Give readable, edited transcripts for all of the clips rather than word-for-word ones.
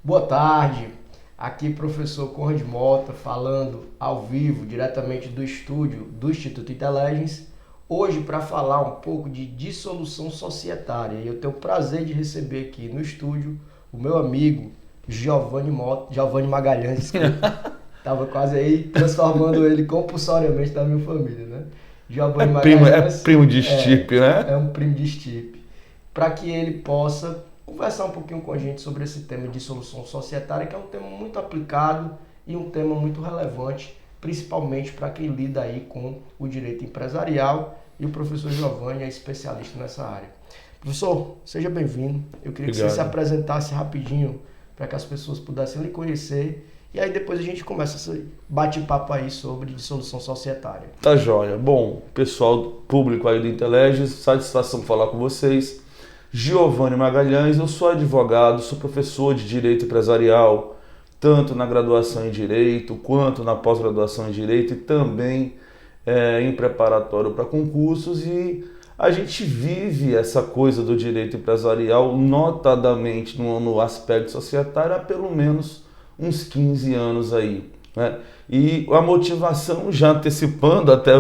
Boa tarde, aqui professor Conrad Mota falando ao vivo, diretamente do estúdio do Instituto Intelligence, hoje para falar um pouco de dissolução societária. E eu tenho o prazer de receber aqui no estúdio o meu amigo Giovanni Magalhães, que estava quase aí transformando ele compulsoriamente da minha família, né? Giovanni Magalhães Primo de estipe, é né? um primo de estipe, para que ele possa conversar um pouquinho com a gente sobre esse tema de dissolução societária, que é um tema muito aplicado e um tema muito relevante, principalmente para quem lida aí com o direito empresarial, e o professor Giovanni é especialista nessa área. Professor, seja bem-vindo. Eu queria que você se Obrigado. apresentasse rapidinho para que as pessoas pudessem lhe conhecer, e aí depois a gente começa esse bate-papo aí sobre dissolução societária. Tá joia. Bom, pessoal público aí do Intelligence, satisfação falar com vocês. Giovanni Magalhães, eu sou advogado, sou professor de Direito Empresarial, tanto na graduação em Direito, quanto na pós-graduação em Direito e também em preparatório para concursos. E a gente vive essa coisa do direito empresarial, notadamente no aspecto societário, há pelo menos uns 15 anos aí, né? E a motivação, já antecipando até,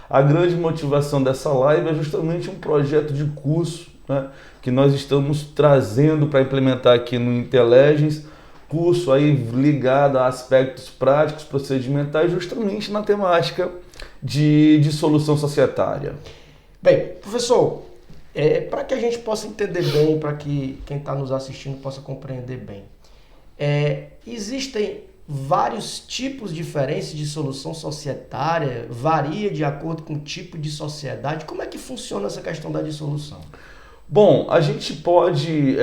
a grande motivação dessa live é justamente um projeto de curso, né, que nós estamos trazendo para implementar aqui no Intelligence, curso aí ligado a aspectos práticos, procedimentais, justamente na temática de dissolução societária. Bem, professor, para que a gente possa entender bem, para que quem está nos assistindo possa compreender bem, existem vários tipos diferentes de solução societária, varia de acordo com o tipo de sociedade. Como é que funciona essa questão da dissolução? Bom, a gente pode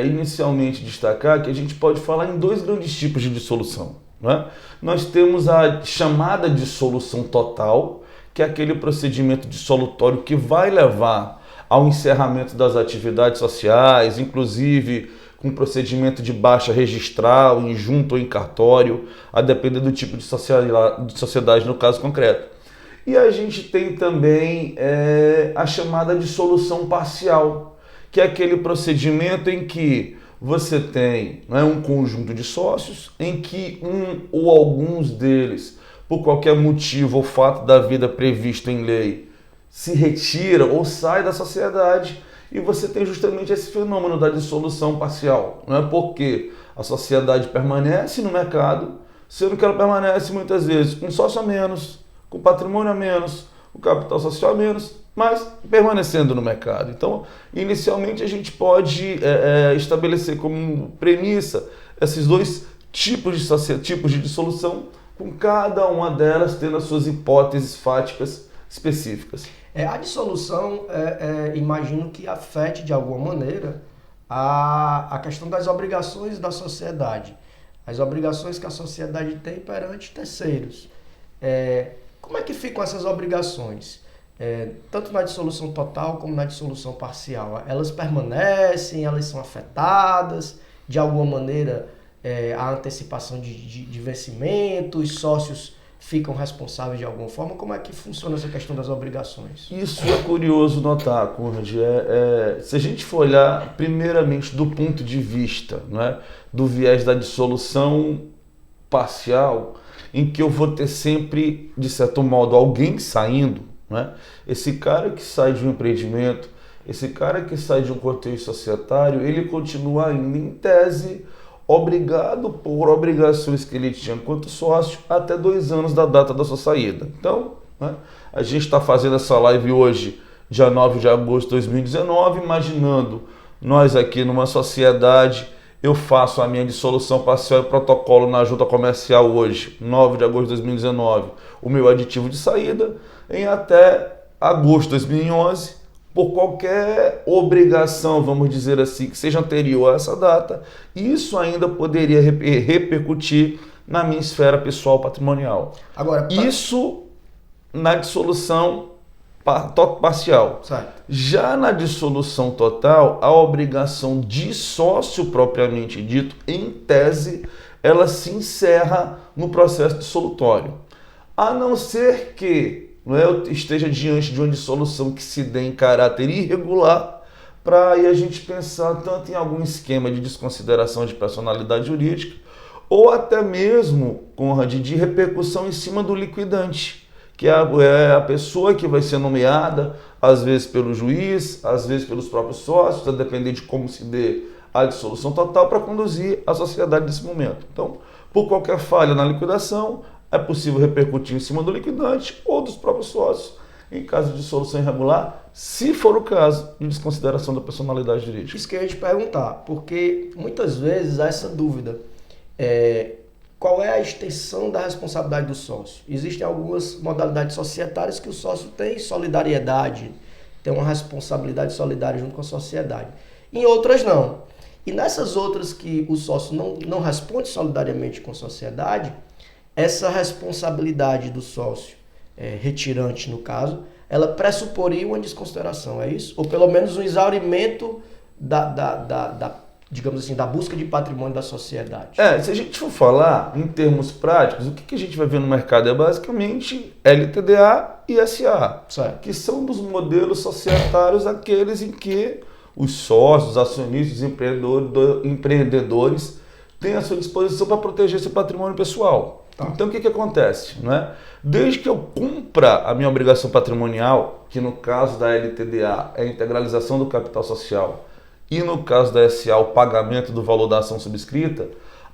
inicialmente destacar que a gente pode falar em dois grandes tipos de dissolução, né? Nós temos a chamada dissolução total, que é aquele procedimento dissolutório que vai levar ao encerramento das atividades sociais, inclusive com procedimento de baixa registral, em junta ou em cartório, a depender do tipo de sociedade no caso concreto. E a gente tem também a chamada dissolução parcial, que é aquele procedimento em que você tem, né, um conjunto de sócios, em que um ou alguns deles, por qualquer motivo ou fato da vida previsto em lei, se retira ou sai da sociedade, e você tem justamente esse fenômeno da dissolução parcial, né? Porque a sociedade permanece no mercado, sendo que ela permanece muitas vezes com sócio a menos, com patrimônio a menos, com capital social a menos, mas permanecendo no mercado. Então, inicialmente a gente pode estabelecer como premissa esses dois tipos de dissolução, com cada uma delas tendo as suas hipóteses fáticas específicas. A dissolução, imagino que afete de alguma maneira a questão das obrigações da sociedade, as obrigações que a sociedade tem perante terceiros. Como é que ficam essas obrigações? Tanto na dissolução total como na dissolução parcial. Elas permanecem, elas são afetadas, de alguma maneira a antecipação de vencimento, os sócios ficam responsáveis de alguma forma? Como é que funciona essa questão das obrigações? Isso é curioso notar, Conrad. Se a gente for olhar primeiramente do ponto de vista, não é, do viés da dissolução parcial, em que eu vou ter sempre, de certo modo, alguém saindo, né? Esse cara que sai de um empreendimento, esse cara que sai de um contexto societário, ele continua ainda, em tese, obrigado por obrigações que ele tinha enquanto sócio até 2 anos da data da sua saída. Então, né, a gente está fazendo essa live hoje, dia 9 de agosto de 2019, imaginando nós aqui numa sociedade, eu faço a minha dissolução parcial e protocolo na junta comercial hoje, 9 de agosto de 2019, o meu aditivo de saída, em até agosto de 2011, por qualquer obrigação, vamos dizer assim, que seja anterior a essa data, isso ainda poderia repercutir na minha esfera pessoal patrimonial. Agora, Isso na dissolução parcial. certo. Já na dissolução total, a obrigação de sócio propriamente dito, em tese, ela se encerra no processo dissolutório. A não ser que eu esteja diante de uma dissolução que se dê em caráter irregular, para aí a gente pensar tanto em algum esquema de desconsideração de personalidade jurídica ou até mesmo, Conrad, de repercussão em cima do liquidante, que é a pessoa que vai ser nomeada, às vezes pelo juiz, às vezes pelos próprios sócios, a depender de como se dê a dissolução total, para conduzir a sociedade nesse momento. Então, por qualquer falha na liquidação, é possível repercutir em cima do liquidante ou dos próprios sócios, em caso de dissolução irregular, se for o caso de desconsideração da personalidade jurídica. Isso que eu ia te perguntar, porque muitas vezes há essa dúvida. Qual é a extensão da responsabilidade do sócio? Existem algumas modalidades societárias que o sócio tem solidariedade, tem uma responsabilidade solidária junto com a sociedade. Em outras não. E nessas outras que o sócio não responde solidariamente com a sociedade, essa responsabilidade do sócio, retirante no caso, ela pressuporia uma desconsideração, é isso? Ou pelo menos um exaurimento digamos assim, da busca de patrimônio da sociedade. Se a gente for falar em termos práticos, o que a gente vai ver no mercado é basicamente LTDA e SA, certo, que são dos modelos societários aqueles em que os sócios, os acionistas, os empreendedores têm à sua disposição para proteger seu patrimônio pessoal. Tá. Então o que acontece? Né? Desde que eu cumpra a minha obrigação patrimonial, que no caso da LTDA é a integralização do capital social, e no caso da SA, o pagamento do valor da ação subscrita,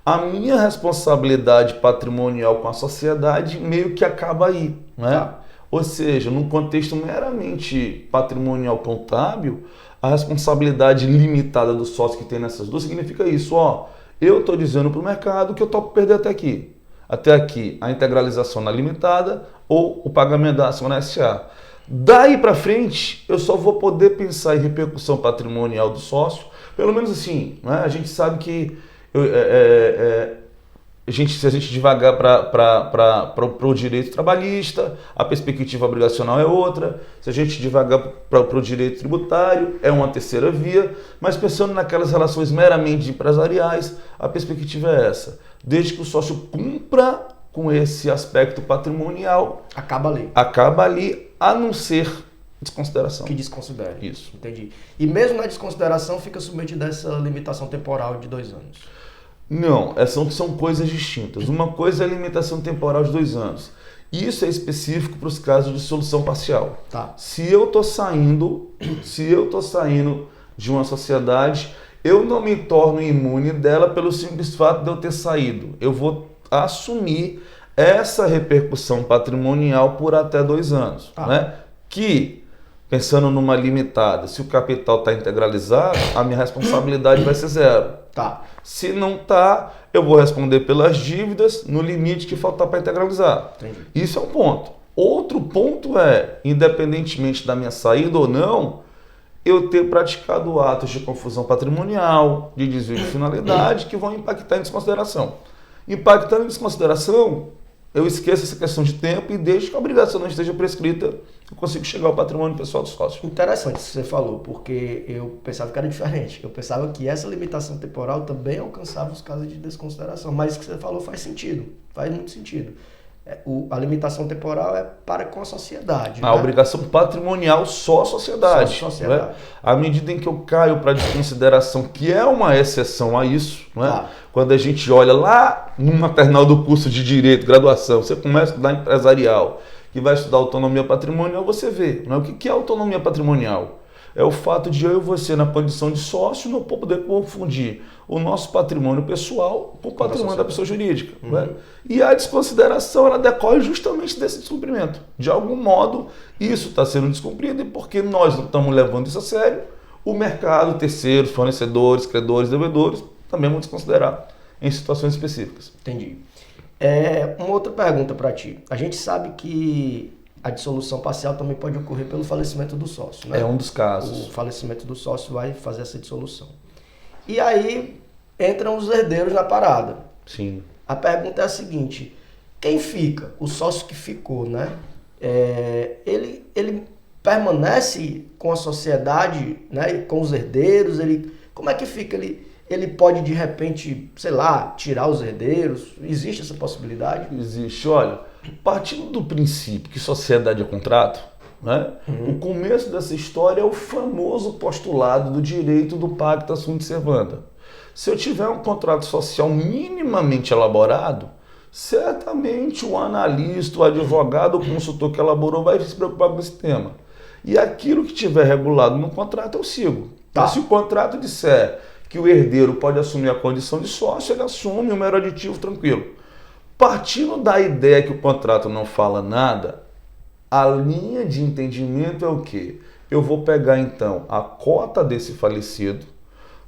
a minha responsabilidade patrimonial com a sociedade meio que acaba aí. Né? Tá. Ou seja, num contexto meramente patrimonial contábil, a responsabilidade limitada do sócio que tem nessas duas significa isso. Eu estou dizendo para o mercado que eu topo perder até aqui. Até aqui, a integralização na limitada ou o pagamento da ação na SA. Daí para frente, eu só vou poder pensar em repercussão patrimonial do sócio, pelo menos assim, né? A gente sabe que se a gente divagar para o direito trabalhista, a perspectiva obrigacional é outra, se a gente divagar para o direito tributário, é uma terceira via, mas pensando naquelas relações meramente empresariais, a perspectiva é essa. Desde que o sócio cumpra com esse aspecto patrimonial, acaba ali, a não ser desconsideração. Que desconsidere. Isso. Entendi. E mesmo na desconsideração fica submetido a essa limitação temporal de 2 anos? Não, são coisas distintas. Uma coisa é a limitação temporal de 2 anos. Isso é específico para os casos de dissolução parcial. Tá. Se eu estou saindo de uma sociedade, eu não me torno imune dela pelo simples fato de eu ter saído. Eu vou assumir essa repercussão patrimonial por até 2 anos. Tá. Né? Que, pensando numa limitada, se o capital está integralizado, a minha responsabilidade vai ser 0. Tá. Se não está, eu vou responder pelas dívidas no limite que faltar para integralizar. Entendi. Isso é um ponto. Outro ponto é, independentemente da minha saída ou não, eu ter praticado atos de confusão patrimonial, de desvio de finalidade, que vão impactar em desconsideração. Impactando em desconsideração, eu esqueço essa questão de tempo e desde que a obrigação não esteja prescrita, eu consigo chegar ao patrimônio pessoal do sócio. Interessante isso que você falou, porque eu pensava que era diferente. Eu pensava que essa limitação temporal também alcançava os casos de desconsideração, mas o que você falou faz sentido, faz muito sentido. A limitação temporal é para com a sociedade. A obrigação patrimonial só a sociedade. Só a sociedade. Né? À medida em que eu caio para desconsideração, que é uma exceção a isso, né? Tá. Quando a gente olha lá no maternal do curso de Direito, graduação, você começa a estudar empresarial, que vai estudar autonomia patrimonial, você vê. Né? O que é autonomia patrimonial? É o fato de eu e você, na condição de sócio, não poder confundir o nosso patrimônio pessoal com o patrimônio da pessoa jurídica. Uhum. Né? E a desconsideração, ela decorre justamente desse descumprimento. De algum modo, isso está sendo descumprido e porque nós não estamos levando isso a sério, o mercado, terceiros, fornecedores, credores, devedores, também vão desconsiderar em situações específicas. Entendi. Uma outra pergunta para ti. A gente sabe que a dissolução parcial também pode ocorrer pelo falecimento do sócio, né? É um dos casos. O falecimento do sócio vai fazer essa dissolução. E aí entram os herdeiros na parada. Sim. A pergunta é a seguinte: quem fica? O sócio que ficou, né? Ele permanece com a sociedade, né? Com os herdeiros? Como é que fica? Ele pode, de repente, sei lá, tirar os herdeiros? Existe essa possibilidade? Existe. Olha, partindo do princípio que sociedade é contrato, né? O começo dessa história é o famoso postulado do direito do pacta sunt servanda. Se eu tiver um contrato social minimamente elaborado, certamente o analista, o advogado, o consultor que elaborou vai se preocupar com esse tema. E aquilo que tiver regulado no contrato eu sigo. Tá. Se o contrato disser que o herdeiro pode assumir a condição de sócio, ele assume um mero aditivo tranquilo. Partindo da ideia que o contrato não fala nada, a linha de entendimento é o quê? Eu vou pegar então a cota desse falecido,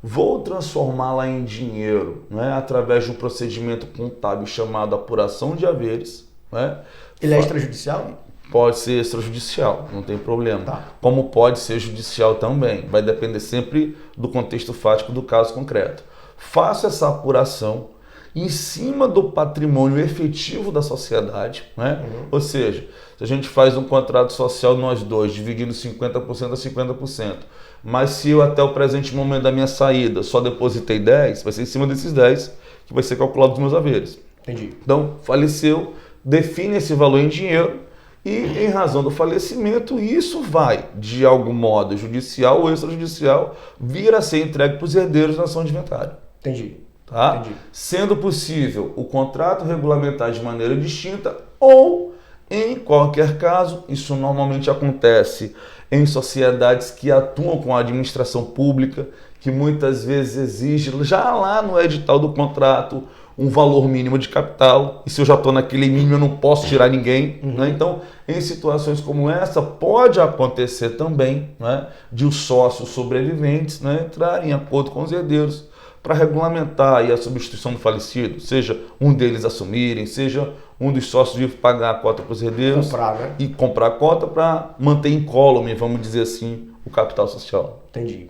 vou transformá-la em dinheiro, né, através de um procedimento contábil chamado apuração de haveres. Né? Ele é extrajudicial? Pode ser extrajudicial, não tem problema. Tá. Como pode ser judicial também. Vai depender sempre do contexto fático do caso concreto. Faço essa apuração em cima do patrimônio efetivo da sociedade. Né? Ou seja, se a gente faz um contrato social nós dois, dividindo 50% a 50%, mas se eu até o presente momento da minha saída só depositei 10, vai ser em cima desses 10 que vai ser calculado os meus haveres. Entendi. Então, faleceu, define esse valor em dinheiro, e, em razão do falecimento, isso vai, de algum modo, judicial ou extrajudicial, vir a ser entregue para os herdeiros na ação de inventário. Entendi. Tá? Entendi. Sendo possível o contrato regulamentar de maneira distinta ou, em qualquer caso, isso normalmente acontece em sociedades que atuam com a administração pública, que muitas vezes exige, já lá no edital do contrato, um valor mínimo de capital, e se eu já estou naquele mínimo eu não posso tirar ninguém. Né? Então, em situações como essa, pode acontecer também, né, de os sócios sobreviventes, né, entrarem em acordo com os herdeiros para regulamentar aí a substituição do falecido, seja um deles assumirem, seja um dos sócios vir pagar a cota para os herdeiros e comprar a cota para manter incólume, vamos dizer assim, o capital social. Entendi.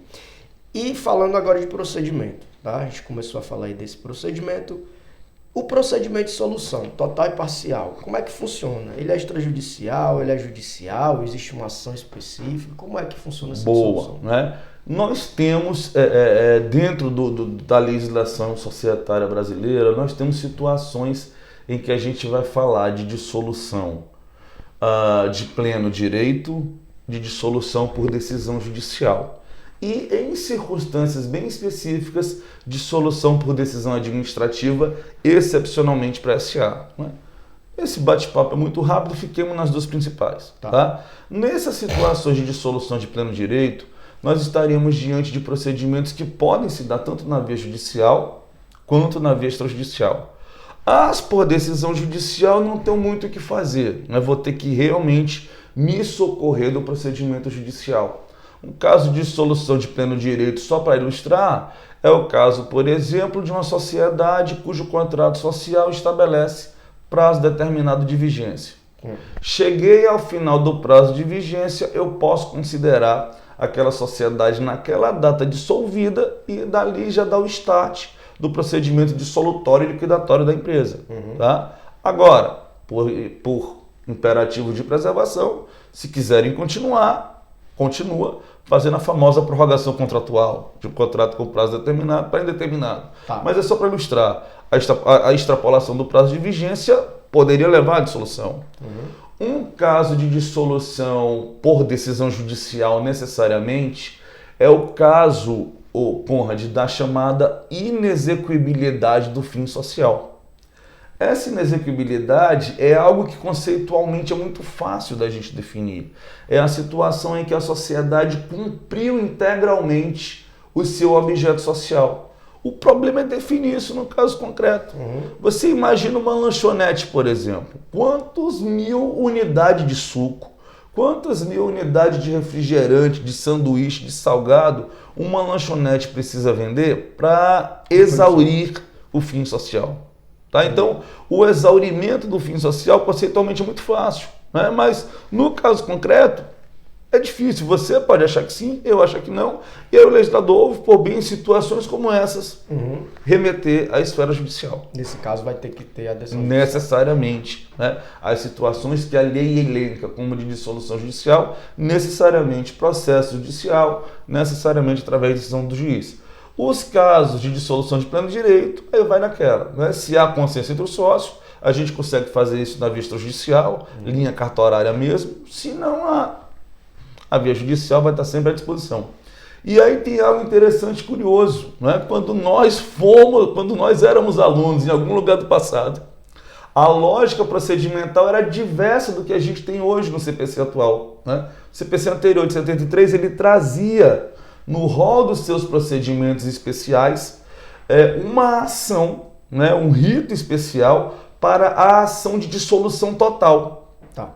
E falando agora de procedimento, tá? A gente começou a falar aí desse procedimento. O procedimento de solução, total e parcial, como é que funciona? Ele é extrajudicial, ele é judicial, existe uma ação específica? Como é que funciona essa solução? Né? Nós temos, dentro da legislação societária brasileira, nós temos situações em que a gente vai falar de dissolução de pleno direito, de dissolução por decisão judicial. E em circunstâncias bem específicas, dissolução por decisão administrativa, excepcionalmente para SA. Né? Esse bate-papo é muito rápido, fiquemos nas duas principais. Tá? Nessas situações de dissolução de pleno direito, nós estaríamos diante de procedimentos que podem se dar tanto na via judicial quanto na via extrajudicial. As por decisão judicial não tenho muito o que fazer, né? Vou ter que realmente me socorrer do procedimento judicial. Um caso de dissolução de pleno direito, só para ilustrar, é o caso, por exemplo, de uma sociedade cujo contrato social estabelece prazo determinado de vigência. Cheguei ao final do prazo de vigência, eu posso considerar aquela sociedade naquela data dissolvida e dali já dá o start do procedimento dissolutório e liquidatório da empresa. Tá? Agora, por imperativo de preservação, se quiserem continuar, continua fazendo a famosa prorrogação contratual de um contrato com prazo determinado para indeterminado. Tá. Mas é só para ilustrar, a extrapolação do prazo de vigência poderia levar à dissolução. Um caso de dissolução por decisão judicial necessariamente é o caso, Conrad, da chamada inexequibilidade do fim social. Essa inexequibilidade é algo que conceitualmente é muito fácil da gente definir. É a situação em que a sociedade cumpriu integralmente o seu objeto social. O problema é definir isso no caso concreto. Você imagina uma lanchonete, por exemplo. Quantas mil unidades de suco, quantas mil unidades de refrigerante, de sanduíche, de salgado uma lanchonete precisa vender para exaurir o fim social? Tá? Então, o exaurimento do fim social conceitualmente é muito fácil, né? Mas no caso concreto é difícil. Você pode achar que sim, eu acho que não. E aí o legislador, por bem em situações como essas, remeter à esfera judicial. Nesse caso vai ter que ter a decisão necessariamente, né? As situações que a lei elenca como de dissolução judicial, necessariamente processo judicial, necessariamente através da decisão do juiz. Os casos de dissolução de pleno direito, aí vai naquela, né? Se há consciência entre os sócios, a gente consegue fazer isso na via extrajudicial, linha cartorária mesmo. Se não há, a via judicial vai estar sempre à disposição. E aí tem algo interessante e curioso, né? Quando nós éramos alunos em algum lugar do passado, a lógica procedimental era diversa do que a gente tem hoje no CPC atual, né? O CPC anterior, de 73, ele trazia no rol dos seus procedimentos especiais uma ação, né? Um rito especial para a ação de dissolução total. Tá.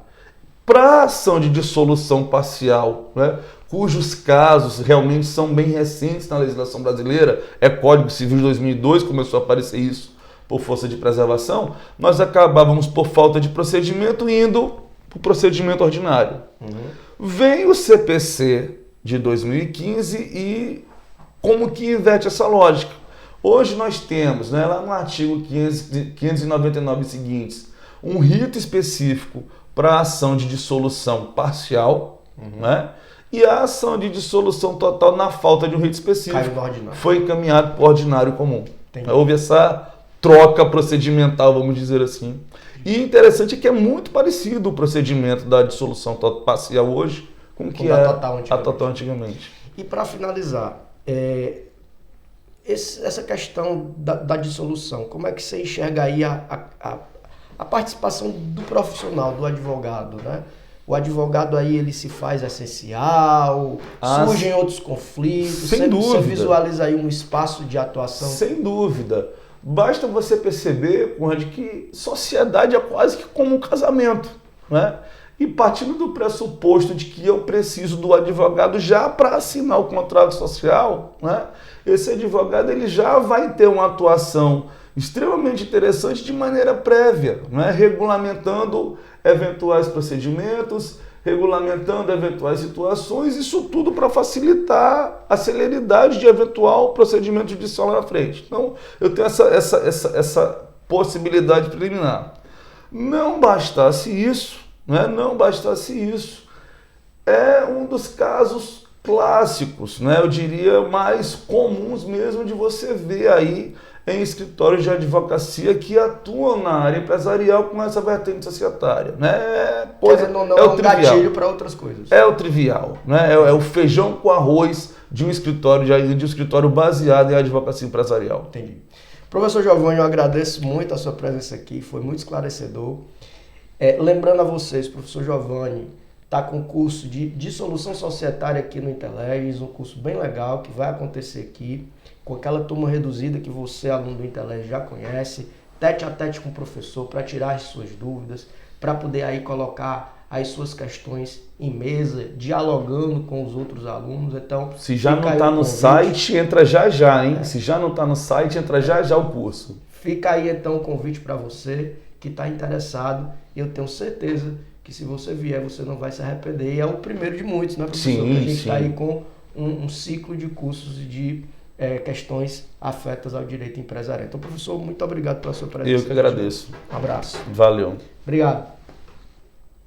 Para a ação de dissolução parcial, né? Cujos casos realmente são bem recentes na legislação brasileira, é Código Civil de 2002, começou a aparecer isso por força de preservação, nós acabávamos, por falta de procedimento, indo para o procedimento ordinário. Vem o CPC de 2015 e como que inverte essa lógica? Hoje nós temos, né, lá no artigo 599 e seguintes, um rito específico para a ação de dissolução parcial, né? E a ação de dissolução total, na falta de um rito específico, foi encaminhado para o ordinário comum. Entendi. Houve essa troca procedimental, vamos dizer assim. E interessante é que é muito parecido o procedimento da dissolução parcial hoje com o que a total antigamente. E para finalizar, essa questão da dissolução, como é que você enxerga aí a participação do profissional, do advogado, né? O advogado aí ele se faz essencial, surgem outros conflitos, sem dúvida. Você visualiza aí um espaço de atuação? Sem dúvida. Basta você perceber, Conrad, que sociedade é quase que como um casamento, né? E partindo do pressuposto de que eu preciso do advogado já para assinar o contrato social, né? Esse advogado ele já vai ter uma atuação extremamente interessante de maneira prévia, né? Regulamentando eventuais procedimentos, regulamentando eventuais situações, isso tudo para facilitar a celeridade de eventual procedimento judicial lá na frente. Então, eu tenho essa possibilidade preliminar. Não bastasse isso, né? Não bastasse isso, é um dos casos clássicos, né? Eu diria mais comuns mesmo de você ver aí em escritórios de advocacia que atuam na área empresarial com essa vertente societária, né? Não é um gatilho para outras coisas. É o trivial, né? É o feijão com arroz de um escritório baseado em advocacia empresarial. Entendi. Professor Giovanni, eu agradeço muito a sua presença aqui, foi muito esclarecedor. Lembrando a vocês, professor Giovanni está com um curso de dissolução societária aqui no Interleges, um curso bem legal que vai acontecer aqui, com aquela turma reduzida que você, aluno do Interleges, já conhece, tete a tete com o professor, para tirar as suas dúvidas, para poder aí colocar as suas questões em mesa, dialogando com os outros alunos. Então, se já não está no site, entra já, hein? Se já não está no site, entra já o curso. Fica aí então o convite para você que está interessado, e eu tenho certeza que se você vier, você não vai se arrepender. E é o primeiro de muitos, né, professor? Sim, a gente está aí com um ciclo de cursos de questões afetas ao direito empresarial. Então, professor, muito obrigado pela sua presença. Eu que agradeço. Um abraço. Valeu. Obrigado.